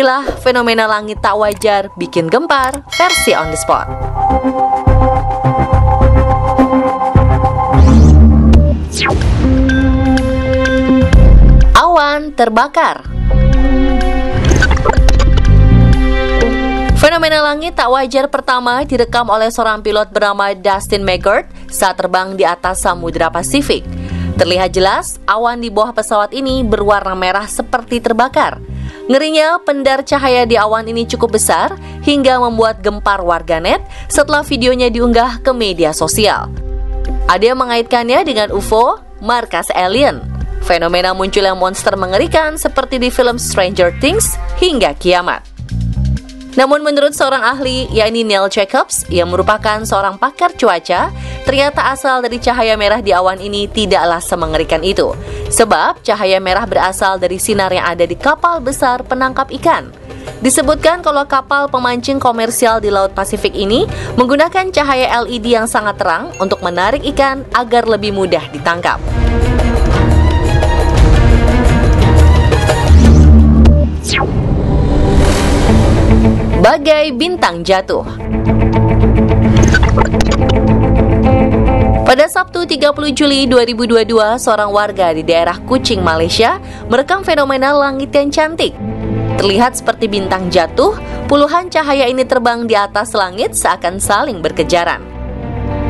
Inilah fenomena langit tak wajar bikin gempar versi on the spot. Awan terbakar. Fenomena langit tak wajar pertama direkam oleh seorang pilot bernama Dustin Maggart saat terbang di atas Samudra Pasifik. Terlihat jelas, awan di bawah pesawat ini berwarna merah seperti terbakar. Ngerinya, pendar cahaya di awan ini cukup besar hingga membuat gempar warganet setelah videonya diunggah ke media sosial. Ada yang mengaitkannya dengan UFO, markas alien. Fenomena munculnya monster mengerikan seperti di film Stranger Things hingga kiamat. Namun menurut seorang ahli, yakni Neil Jacobs, yang merupakan seorang pakar cuaca, ternyata asal dari cahaya merah di awan ini tidaklah semengerikan itu. Sebab cahaya merah berasal dari sinar yang ada di kapal besar penangkap ikan. Disebutkan kalau kapal pemancing komersial di Laut Pasifik ini menggunakan cahaya LED yang sangat terang untuk menarik ikan agar lebih mudah ditangkap. Bagai bintang jatuh. Pada Sabtu 30 Juli 2022, seorang warga di daerah Kuching, Malaysia, merekam fenomena langit yang cantik. Terlihat seperti bintang jatuh, puluhan cahaya ini terbang di atas langit seakan saling berkejaran.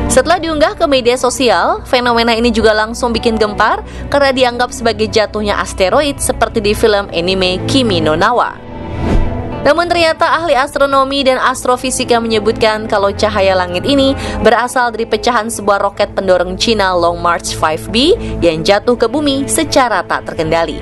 Setelah diunggah ke media sosial, fenomena ini juga langsung bikin gempar karena dianggap sebagai jatuhnya asteroid seperti di film anime Kimi no Na wa. Namun ternyata ahli astronomi dan astrofisika menyebutkan kalau cahaya langit ini berasal dari pecahan sebuah roket pendorong Cina Long March 5B yang jatuh ke bumi secara tak terkendali.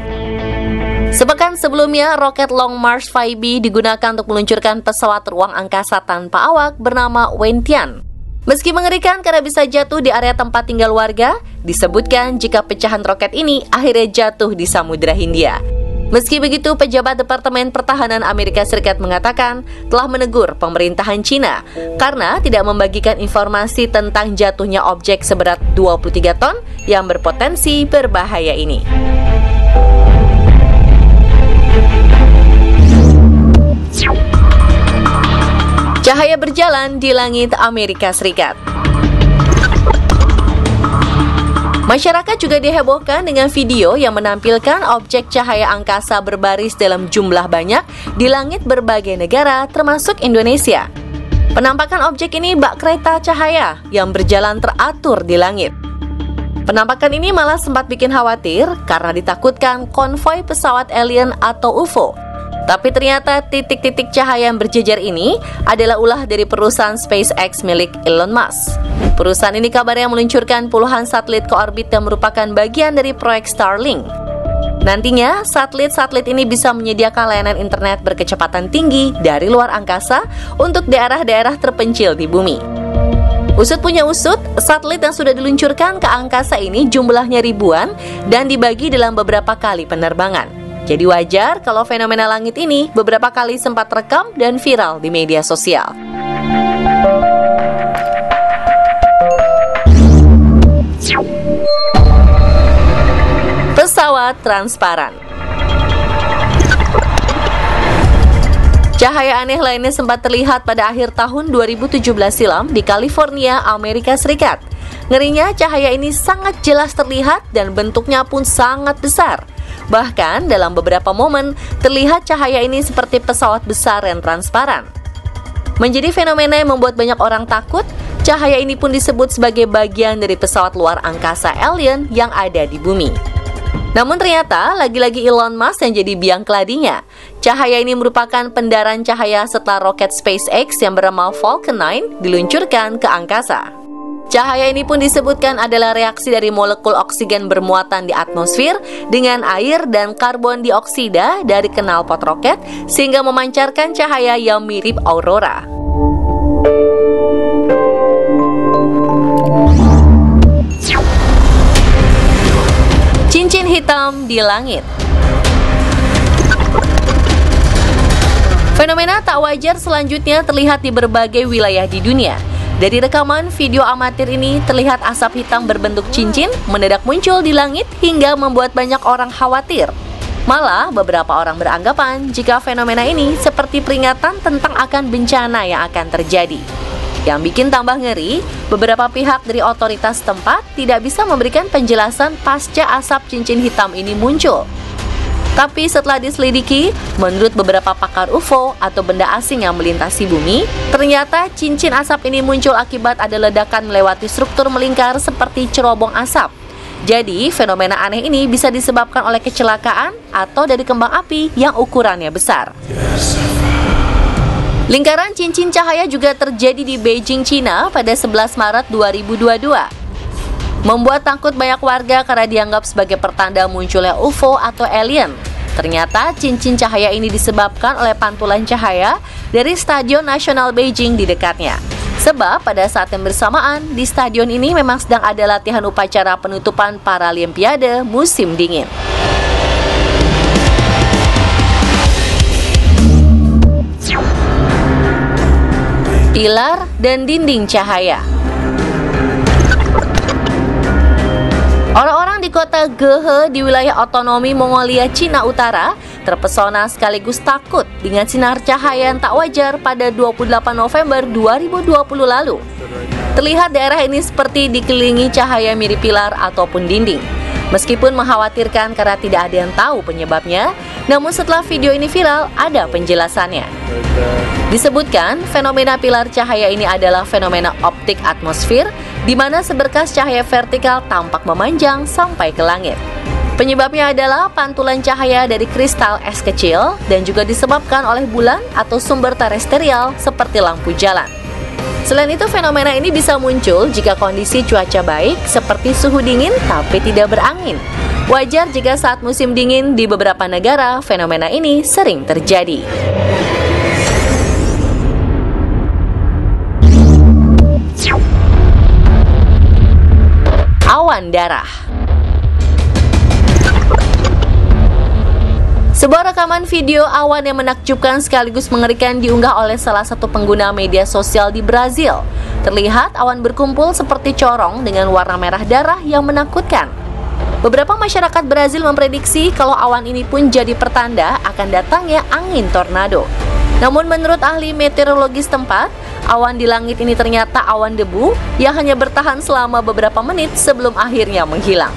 Sepekan sebelumnya, roket Long March 5B digunakan untuk meluncurkan pesawat ruang angkasa tanpa awak bernama Wentian. Meski mengerikan karena bisa jatuh di area tempat tinggal warga, disebutkan jika pecahan roket ini akhirnya jatuh di Samudra Hindia. Meski begitu, pejabat Departemen Pertahanan Amerika Serikat mengatakan telah menegur pemerintahan Cina karena tidak membagikan informasi tentang jatuhnya objek seberat 23 ton yang berpotensi berbahaya ini. Cahaya berjalan di langit Amerika Serikat. Masyarakat juga dihebohkan dengan video yang menampilkan objek cahaya angkasa berbaris dalam jumlah banyak di langit berbagai negara termasuk Indonesia. Penampakan objek ini bak kereta cahaya yang berjalan teratur di langit. Penampakan ini malah sempat bikin khawatir karena ditakutkan konvoi pesawat alien atau UFO. Tapi ternyata titik-titik cahaya yang berjejer ini adalah ulah dari perusahaan SpaceX milik Elon Musk. Perusahaan ini kabarnya meluncurkan puluhan satelit ke orbit yang merupakan bagian dari proyek Starlink. Nantinya, satelit-satelit ini bisa menyediakan layanan internet berkecepatan tinggi dari luar angkasa untuk daerah-daerah terpencil di bumi. Usut punya usut, satelit yang sudah diluncurkan ke angkasa ini jumlahnya ribuan dan dibagi dalam beberapa kali penerbangan. Jadi wajar kalau fenomena langit ini beberapa kali sempat rekam dan viral di media sosial. Pesawat transparan. Cahaya aneh lainnya sempat terlihat pada akhir tahun 2017 silam di California, Amerika Serikat. Ngerinya cahaya ini sangat jelas terlihat dan bentuknya pun sangat besar. Bahkan dalam beberapa momen terlihat cahaya ini seperti pesawat besar yang transparan. Menjadi fenomena yang membuat banyak orang takut, cahaya ini pun disebut sebagai bagian dari pesawat luar angkasa alien yang ada di bumi. Namun ternyata lagi-lagi Elon Musk yang jadi biang keladinya. Cahaya ini merupakan pendaran cahaya setelah roket SpaceX yang bernama Falcon 9 diluncurkan ke angkasa. Cahaya ini pun disebutkan adalah reaksi dari molekul oksigen bermuatan di atmosfer dengan air dan karbon dioksida dari knalpot roket sehingga memancarkan cahaya yang mirip aurora. Cincin hitam di langit. Fenomena tak wajar selanjutnya terlihat di berbagai wilayah di dunia. Dari rekaman video amatir ini terlihat asap hitam berbentuk cincin mendadak muncul di langit hingga membuat banyak orang khawatir. Malah, beberapa orang beranggapan jika fenomena ini seperti peringatan tentang akan bencana yang akan terjadi. Yang bikin tambah ngeri, beberapa pihak dari otoritas setempat tidak bisa memberikan penjelasan pasca asap cincin hitam ini muncul. Tapi setelah diselidiki, menurut beberapa pakar UFO atau benda asing yang melintasi bumi, ternyata cincin asap ini muncul akibat ada ledakan melewati struktur melingkar seperti cerobong asap. Jadi, fenomena aneh ini bisa disebabkan oleh kecelakaan atau dari kembang api yang ukurannya besar. Lingkaran cincin cahaya juga terjadi di Beijing, China pada 11 Maret 2022. Membuat takut banyak warga karena dianggap sebagai pertanda munculnya UFO atau alien. Ternyata cincin cahaya ini disebabkan oleh pantulan cahaya dari Stadion Nasional Beijing di dekatnya. Sebab pada saat yang bersamaan, di stadion ini memang sedang ada latihan upacara penutupan Paralimpiade musim dingin. Pilar dan dinding cahaya. Orang-orang di kota Gehe di wilayah otonomi Mongolia, Cina Utara terpesona sekaligus takut dengan sinar cahaya yang tak wajar pada 28 November 2020 lalu. Terlihat daerah ini seperti dikelilingi cahaya mirip pilar ataupun dinding. Meskipun mengkhawatirkan karena tidak ada yang tahu penyebabnya, namun setelah video ini viral, ada penjelasannya. Disebutkan, fenomena pilar cahaya ini adalah fenomena optik atmosfer, di mana seberkas cahaya vertikal tampak memanjang sampai ke langit. Penyebabnya adalah pantulan cahaya dari kristal es kecil dan juga disebabkan oleh bulan atau sumber terestrial seperti lampu jalan. Selain itu, fenomena ini bisa muncul jika kondisi cuaca baik seperti suhu dingin tapi tidak berangin. Wajar jika saat musim dingin di beberapa negara fenomena ini sering terjadi. Awan darah. Sebuah rekaman video awan yang menakjubkan sekaligus mengerikan diunggah oleh salah satu pengguna media sosial di Brazil. Terlihat awan berkumpul seperti corong dengan warna merah darah yang menakutkan. Beberapa masyarakat Brazil memprediksi kalau awan ini pun jadi pertanda akan datangnya angin tornado. Namun menurut ahli meteorologi setempat, awan di langit ini ternyata awan debu yang hanya bertahan selama beberapa menit sebelum akhirnya menghilang.